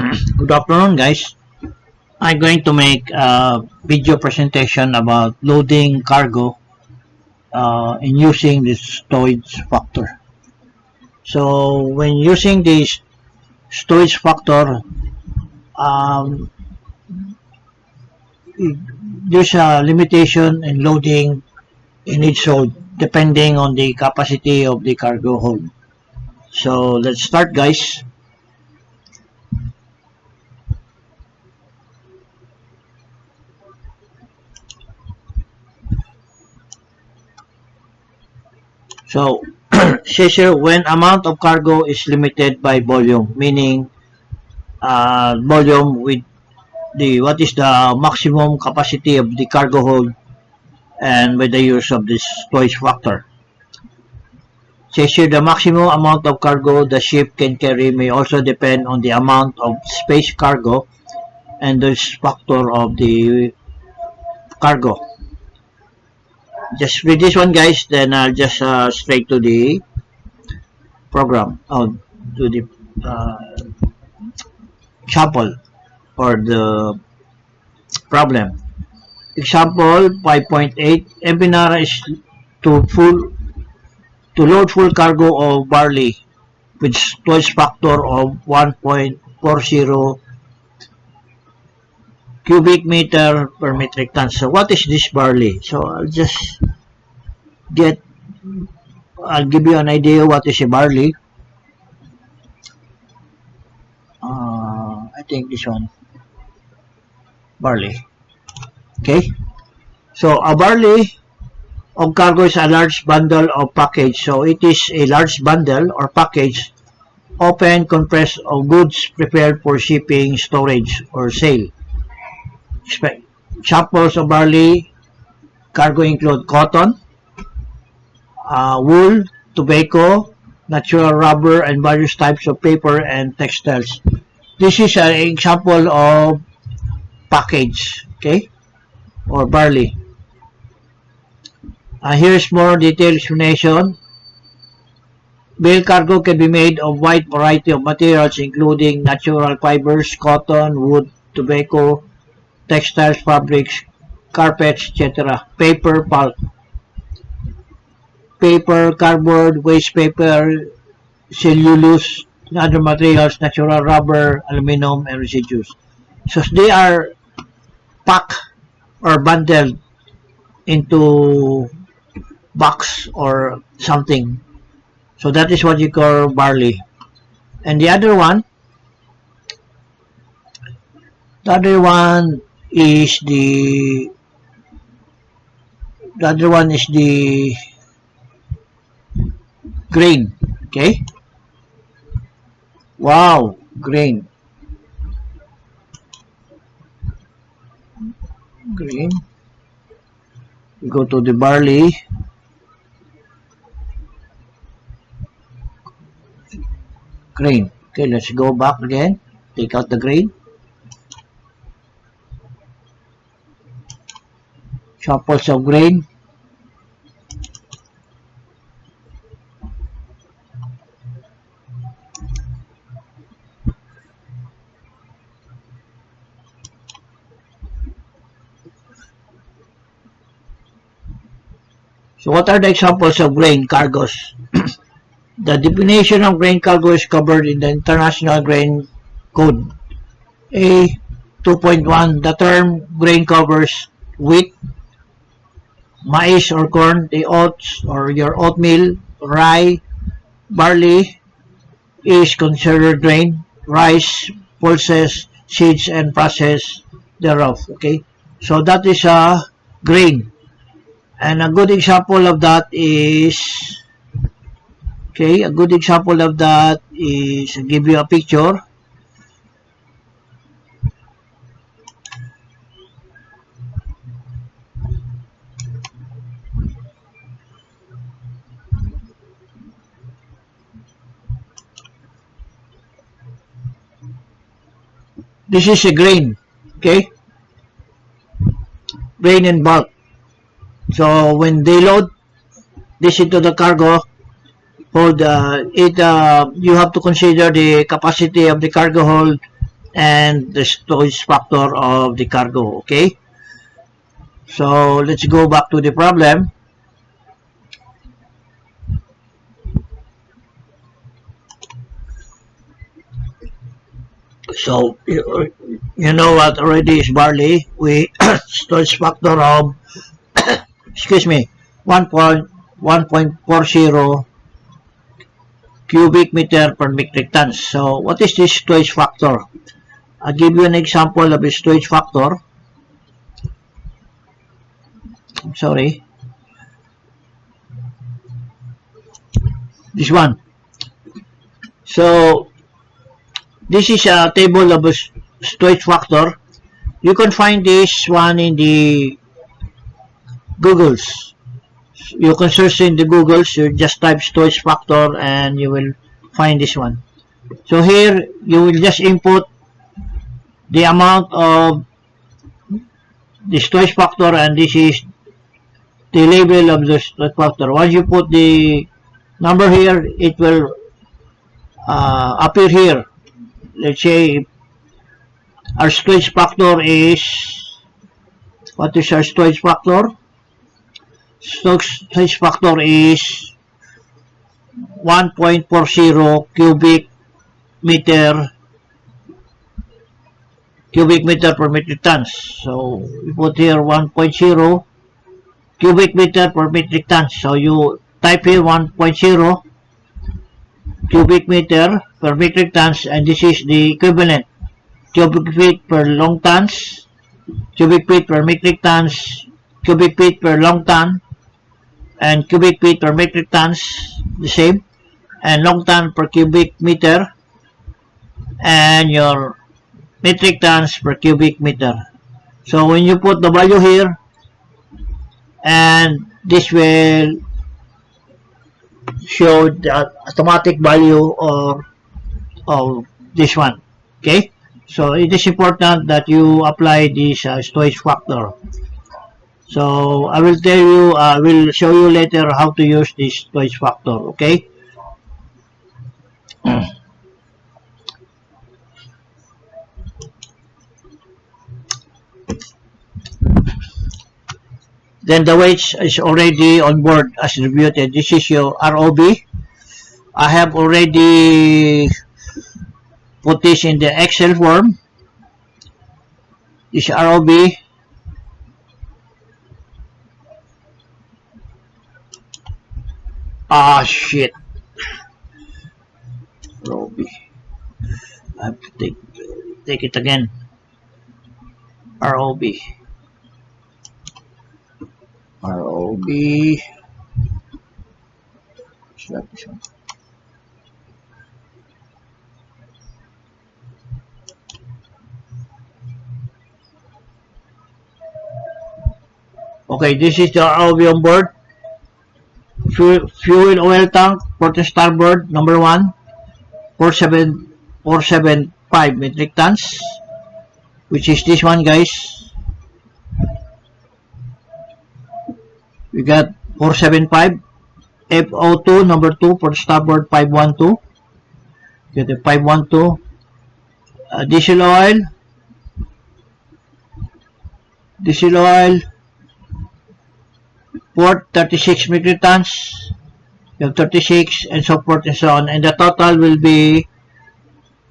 Good afternoon, guys. I'm going to make a video presentation about loading cargo and using the stowage factor. So, when using this stowage factor, um, there's a limitation in loading in each load depending on the capacity of the cargo hold. So, let's start, guys. So, says here when amount of cargo is limited by volume, meaning volume with the what is the maximum capacity of the cargo hold and by the use of this storage factor. Says here the maximum amount of cargo the ship can carry may also depend on the amount of space cargo and the factor of the cargo. Just read this one, guys, then I'll just straight to the program, to the example or the problem. Example 5.8, Empinara is to full to load full cargo of barley with storage factor of 1.40 cubic meter per metric ton. So what is this barley? So I'll give you an idea what is a barley. I think this one, barley. Okay. So a barley of cargo is a large bundle of package. So it is a large bundle or package open compressed of goods prepared for shipping, storage, or sale. Examples of barley cargo include cotton, wool, tobacco, natural rubber, and various types of paper and textiles. This is an example of package, okay, or barley. Here's more detailed explanation. Bale cargo can be made of wide variety of materials including natural fibers, cotton, wood, tobacco, textiles, fabrics, carpets, etc. Paper, pulp. Paper, cardboard, waste paper, cellulose, and other materials, natural rubber, aluminum, and residues. So they are packed or bundled into box or something. So that is what you call barley. And the other one is the grain. Okay. Wow, grain. Grain. We go to the barley. Grain. Okay, let's go back again. Take out the grain. Samples of grain. So what are the examples of grain cargoes? The definition of grain cargo is covered in the International Grain Code A 2.1. The term grain covers wheat, maize or corn, the oats or your oatmeal, rye, barley is considered grain, rice, pulses, seeds, and process thereof. Okay, so that is a grain. And a good example of that is, I'll give you a picture. This is a grain, okay? Grain in bulk. So when they load this into the cargo, hold you have to consider the capacity of the cargo hold and the storage factor of the cargo. Okay, so let's go back to the problem. So you know what already is barley. We storage factor of excuse me 1.40 cubic meter per metric tons. So what is this storage factor? I'll give you an example of a storage factor. I'm sorry. This one. So this is a table of a storage factor. You can find this one in the Googles. You can search in the Googles. You just type storage factor and you will find this one. So here you will just input the amount of the storage factor, and this is the label of the storage factor. Once you put the number here, it will appear here. Let's say our storage factor is, what is our storage factor? Storage factor is 1.40 cubic meter per metric tons. So we put here 1.0 cubic meter per metric tons. So you type here 1.0 cubic meter per metric tons, and this is the equivalent. Cubic feet per long tons, cubic feet per metric tons, cubic feet per long ton, and cubic feet per metric tons, the same, and long ton per cubic meter, and your metric tons per cubic meter. So when you put the value here, and this will show the automatic value of this one. Okay, so it is important that you apply this storage factor. So I will tell you, I will show you later how to use this storage factor. Okay. Then the weights is already on board as distributed. This is your ROB. I have already put this in the Excel form. This ROB. Ah, shit. ROB. I have to take it again. ROB. ROB. Select this one. Okay, this is the ROB on board. Fuel oil tank, port and starboard, number 1, 475 metric tons, which is this one, guys. We got 475. FO2, number 2, port starboard, 512. Get the 512. Diesel oil, port 36 metric tons, you have 36 and so forth and so on, and the total will be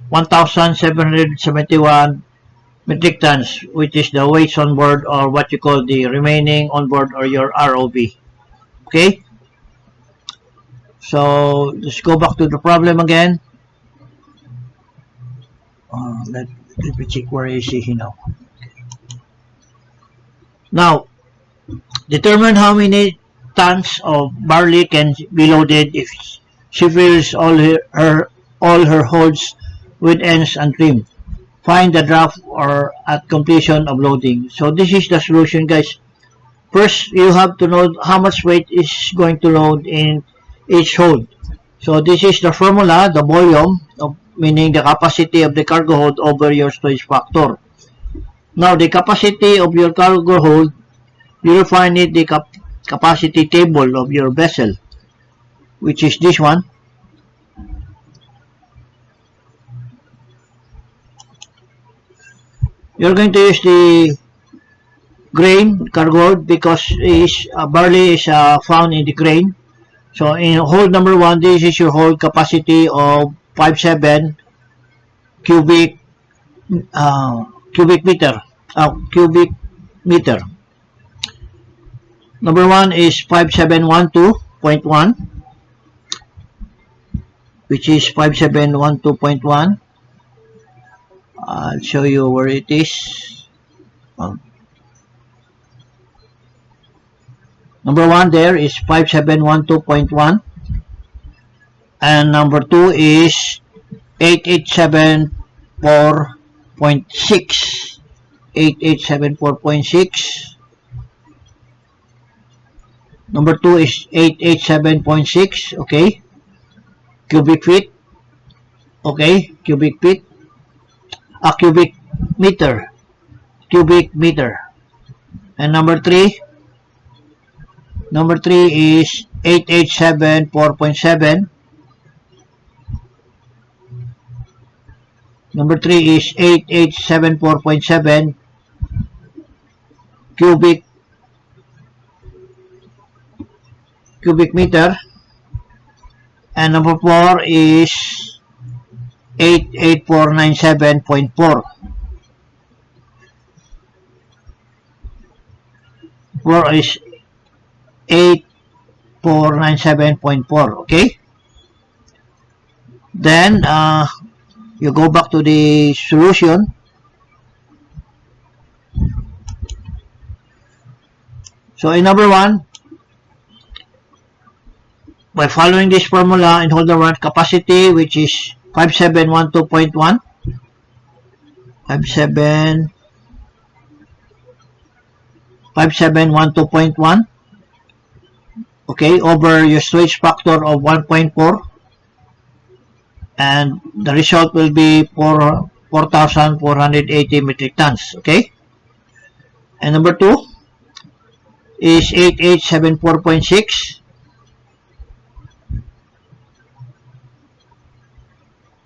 1,771 metric tons, which is the weights on board, or what you call the remaining on board, or your ROB. Okay, so let's go back to the problem again. Let me check where is he now. Now, determine how many tons of barley can be loaded if she fills all her holds with ends and trim. Find the draft or at completion of loading. So this is the solution, guys. First, you have to know how much weight is going to load in each hold. So this is the formula, the volume, meaning the capacity of the cargo hold over your storage factor. Now, the capacity of your cargo hold, you will find it the capacity table of your vessel, which is this one. You're going to use the grain cargo because barley is found in the grain. So in hold number 1, this is your hold capacity of 57 cubic cubic meter. Cubic meter. Number 1 is 5712.1, which is 5712.1. I'll show you where it is. Number 1 there is 5712.1, and number 2 is 8874.6. 8874.6. Number 2 is 887.6, okay? Cubic feet, okay? Cubic feet. Cubic meter. Cubic meter. And number 3 is 8874.7. Number 3 is 8874.7 cubic meter, and number 4 is 88497.4. 4 is 8497.4. Okay, then you go back to the solution. So in number 1, by following this formula in holder 1, capacity, which is 5712.1, 5712.1, okay, over your switch factor of 1.4, and the result will be 4,480 metric tons. Okay, and number 2 is 8874.6.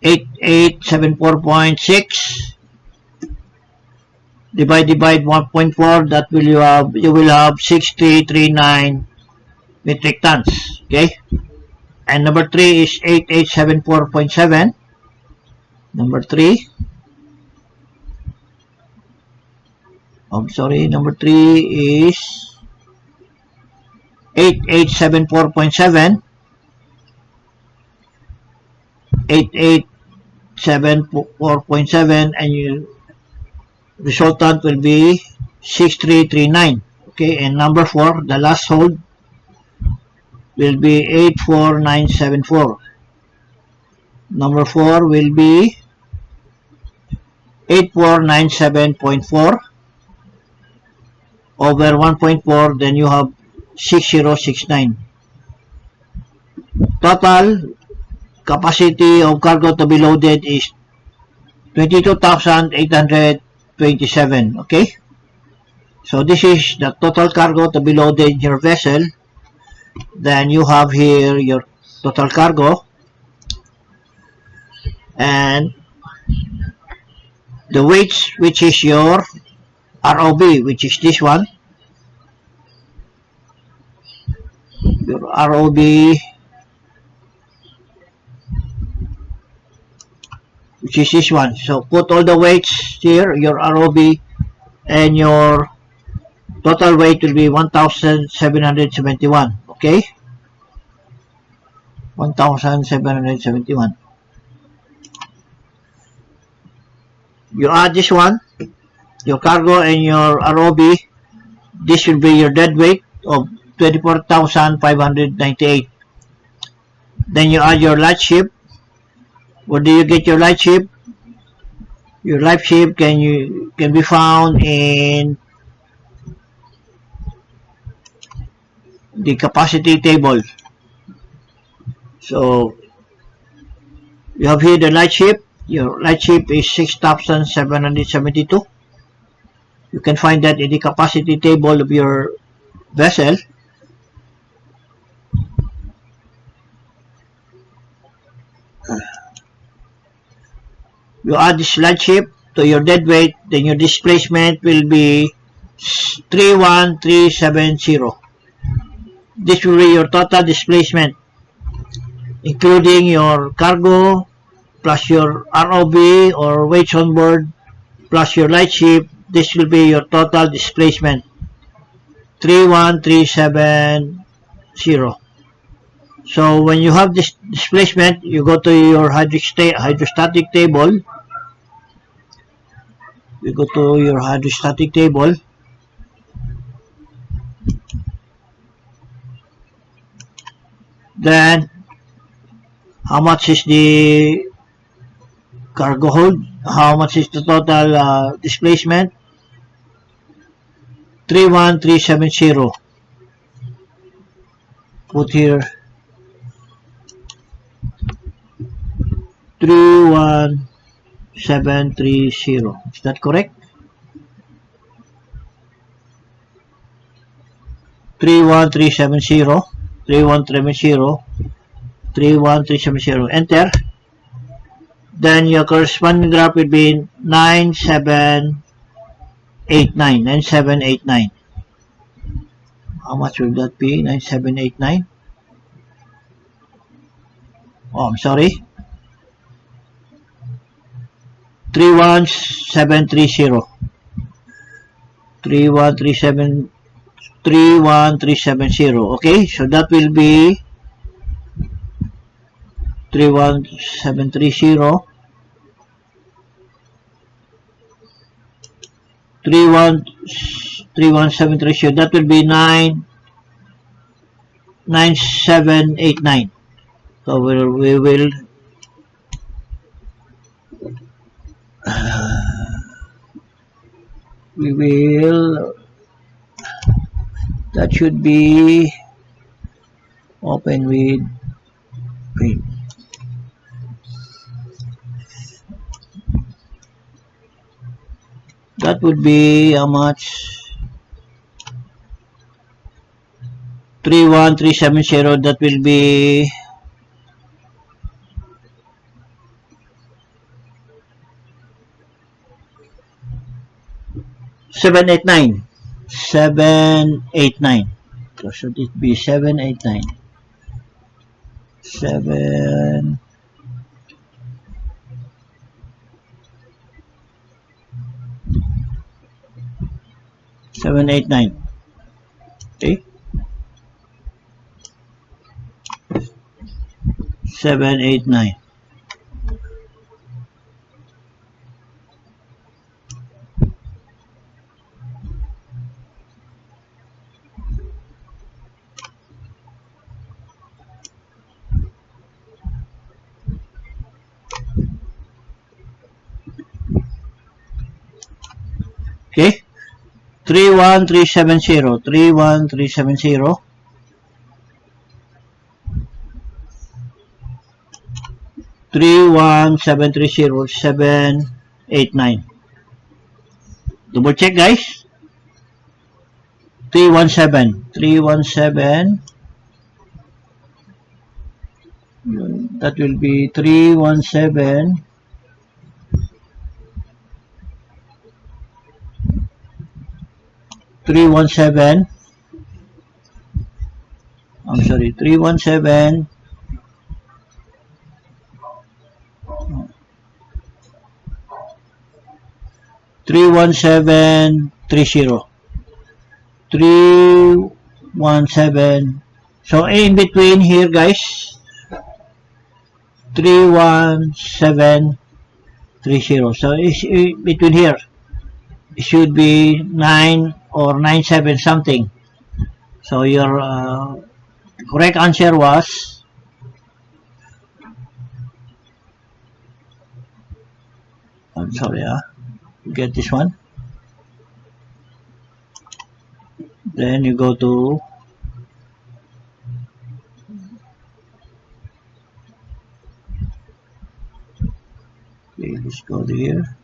8874.6 divide 1.4, that will you will have 6339 metric tons. Okay, and number 3 is 8874.7. Number 3, number 3 is 8874.7. 8874.7, and your resultant will be 6339. Okay, and number 4, the last hold, will be 84974. Number 4 will be 8497.4 over 1.4, then you have 6069. Total capacity of cargo to be loaded is 22,827. Okay, so this is the total cargo to be loaded in your vessel. Then you have here your total cargo, and the weights, which is your ROB, which is this one, your ROB, which is this one. So put all the weights here, your ROB, and your total weight will be 1,771. Okay, 1,771. You add this one, your cargo and your ROB. This will be your dead weight of 24,598. Then you add your light ship. Where do you get your light ship? Your light ship can be found in the capacity table. So you have here the light ship. Your light ship is 6,772. You can find that in the capacity table of your vessel. You add this light ship, to your dead weight, then your displacement will be 31370. This will be your total displacement, including your cargo, plus your ROV or weights on board, plus your light ship. This will be your total displacement, 31370. So when you have this displacement, you go to your hydrostatic table. We go to your hydrostatic table. Then, how much is the cargo hold? How much is the total displacement? 31370. Put here 31730. Is that correct? 31370. 31370. 31370. Enter. Then your corresponding graph will be 9789. 9789. How much will that be? 9789. Oh, I'm sorry. 31730. 31370. Okay, so that will be 31730. 31730. That will be 9789. So we will that should be open with print. That would be how much? 31370. That will be 789. 789. So should it be 789? 789. Okay. 789. Okay. 31370. 31370. 31730. 789. Double check, guys. 317. 317. That will be 317. 317. I'm sorry, 317. 31730. 317. So in between here, guys, 31730. So it's between here. It should be 9 or 97 something. So your correct answer was I'm sorry, you get this one. Then you go to okay, let's go to here.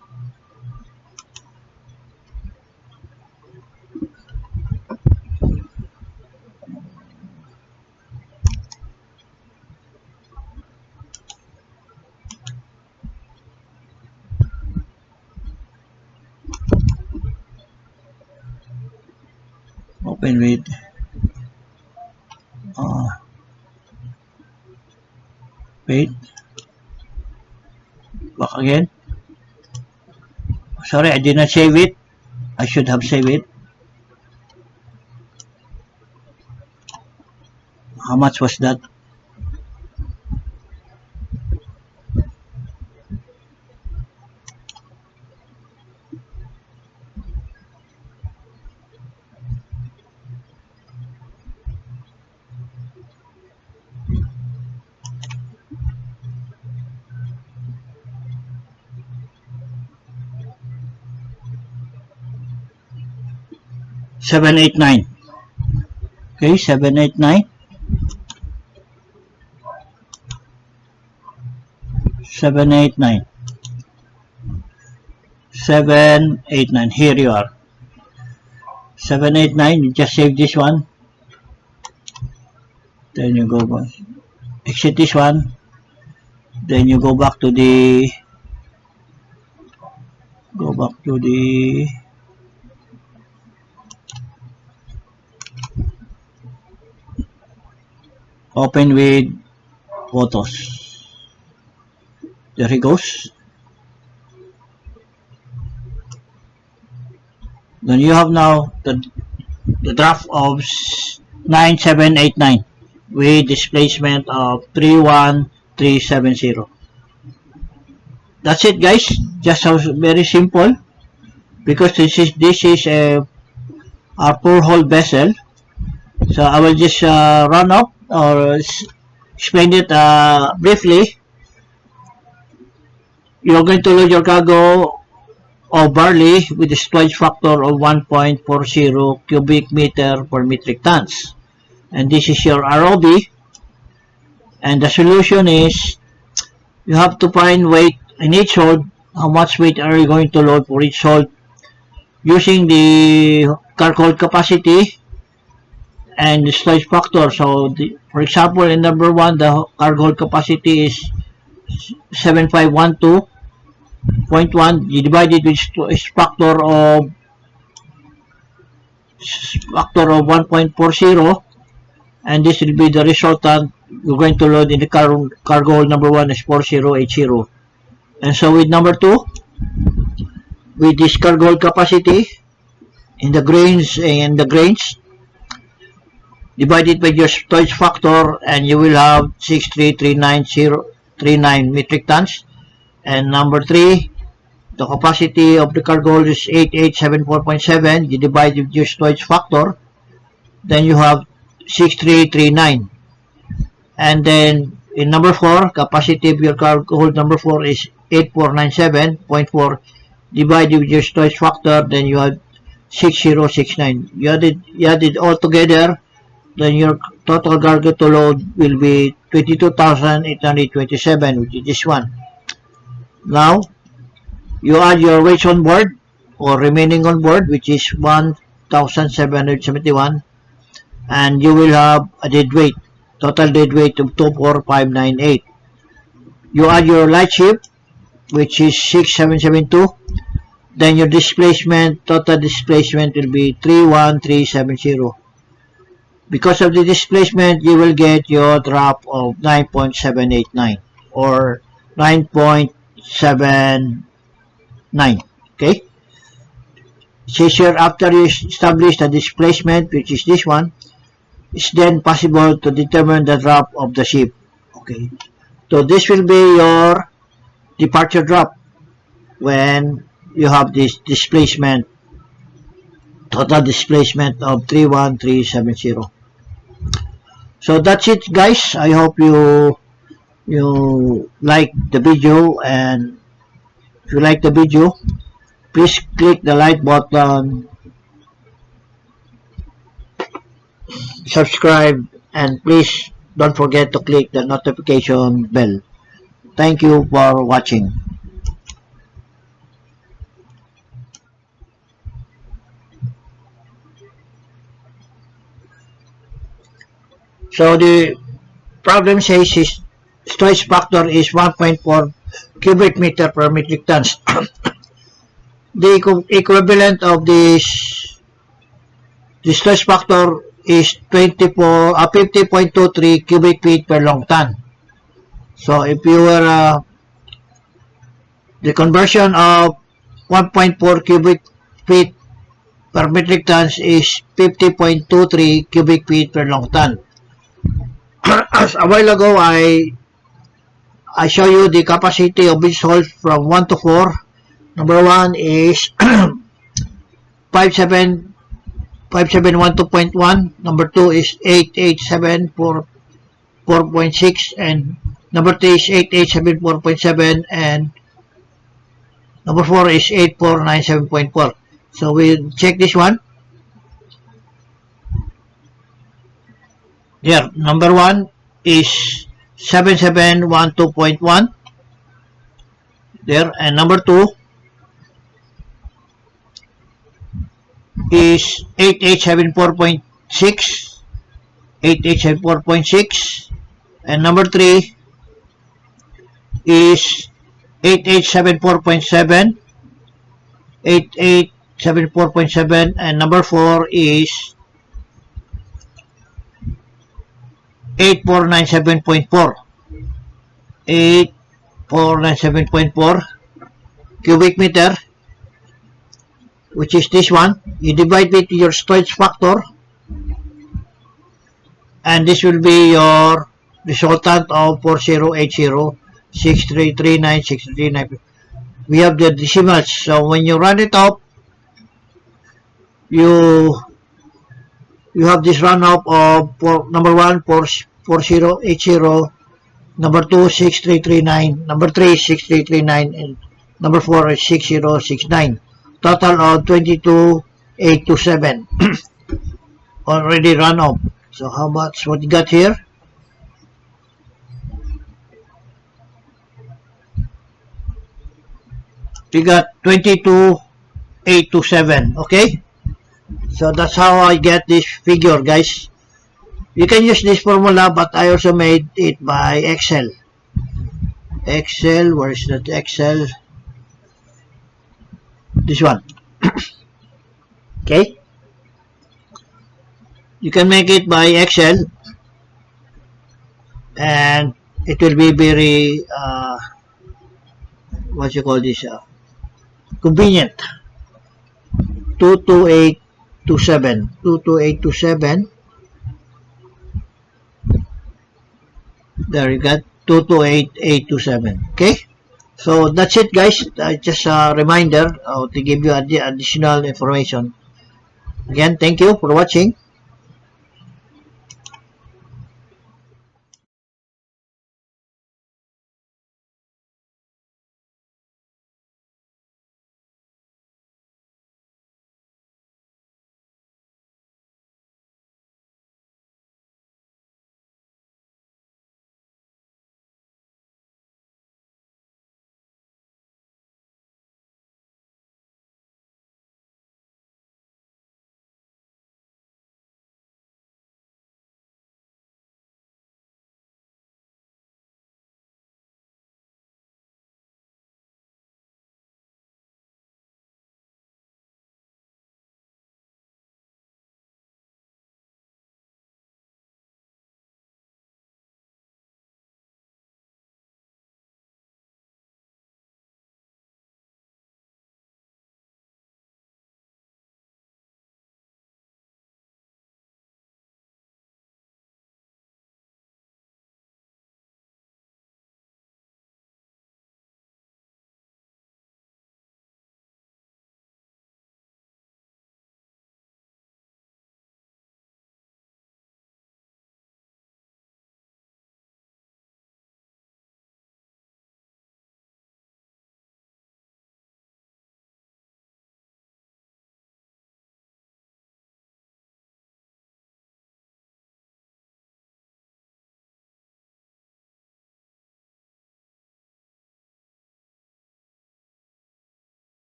open with wait, back again. Sorry, I did not save it. I should have saved it. How much was that? $789. Okay, 789. 789. 789. Here you are. 789. You just save this one. Then you go back. Exit this one. Then you go back to the open with photos. There he goes. Then you have now the draft of 9789 with displacement of 31370. That's it, guys. Just very simple, because this is our 4-hole vessel. So I will just run up or explain it briefly. You're going to load your cargo of barley with a storage factor of 1.40 cubic meter per metric tons, and this is your ROB. And the solution is you have to find weight in each hold. How much weight are you going to load for each hold using the cargo hold capacity and the storage factor. So for example, in number 1, the cargo hold capacity is 7512.1. You divide it with factor of 1.40, and this will be the resultant. You're going to load in the cargo hold number 1 is 4080. And so with number 2, with this cargo hold capacity in the grains, divide it by your storage factor, and you will have 6339 metric tons. And number 3, the capacity of the cargo hold is 8874.7. You divide with your storage factor, then you have 6339. And then in number 4, capacity of your cargo hold number 4 is 8497.4. Divide with your storage factor, then you have 6069. You add it all together, then your total cargo to load will be 22,827, which is this one. Now, you add your weights on board or remaining on board, which is 1,771, and you will have a dead weight, total dead weight of 24598. You add your light ship, which is 6772, then your displacement, total displacement will be 31370. Because of the displacement, you will get your drop of 9.789 or 9.79. Okay? Says here, after you establish the displacement, which is this one, it's then possible to determine the drop of the ship. Okay? So this will be your departure drop when you have this displacement, total displacement of 31370. So that's it, guys. I hope you like the video, and if you like the video, please click the like button, subscribe, and please don't forget to click the notification bell. Thank you for watching. So the problem says his storage factor is 1.4 cubic meter per metric tons. The equivalent of this distress factor is 50.23 cubic feet per long ton. So if you were the conversion of 1.4 cubic feet per metric tons is 50.23 cubic feet per long ton. As a while ago, I show you the capacity of each hole from 1 to 4. Number 1 is 5712.1. Number 2 is 8874.6, and number 3 is 8874.7, and number 4 is 8497.4. So we'll check this one. Here, number 1 is 7712.1. There, and number 2 is 8874.6. 8874.6, and number 3 is 8874.7. 8874.7, and number 4 is 8497.4. 8497.4 cubic meter, which is this one. You divide it with your storage factor, and this will be your resultant of 4080 6339 6339. We have the decimals, so when you run it up, you have this run up of number 1 4080, number 2 6339, number 3 6339, and number 4 is 6069. Total of 22827 already run up. So how much what you got here? We got 22827. Okay, so that's how I get this figure, guys. You can use this formula, but I also made it by Excel. Where is that Excel? This one. Okay, you can make it by Excel, and it will be very what you call this, convenient. 22827. 22827. There you got 228827. Okay, so that's it, guys. Just a reminder to give you additional information. Again, thank you for watching.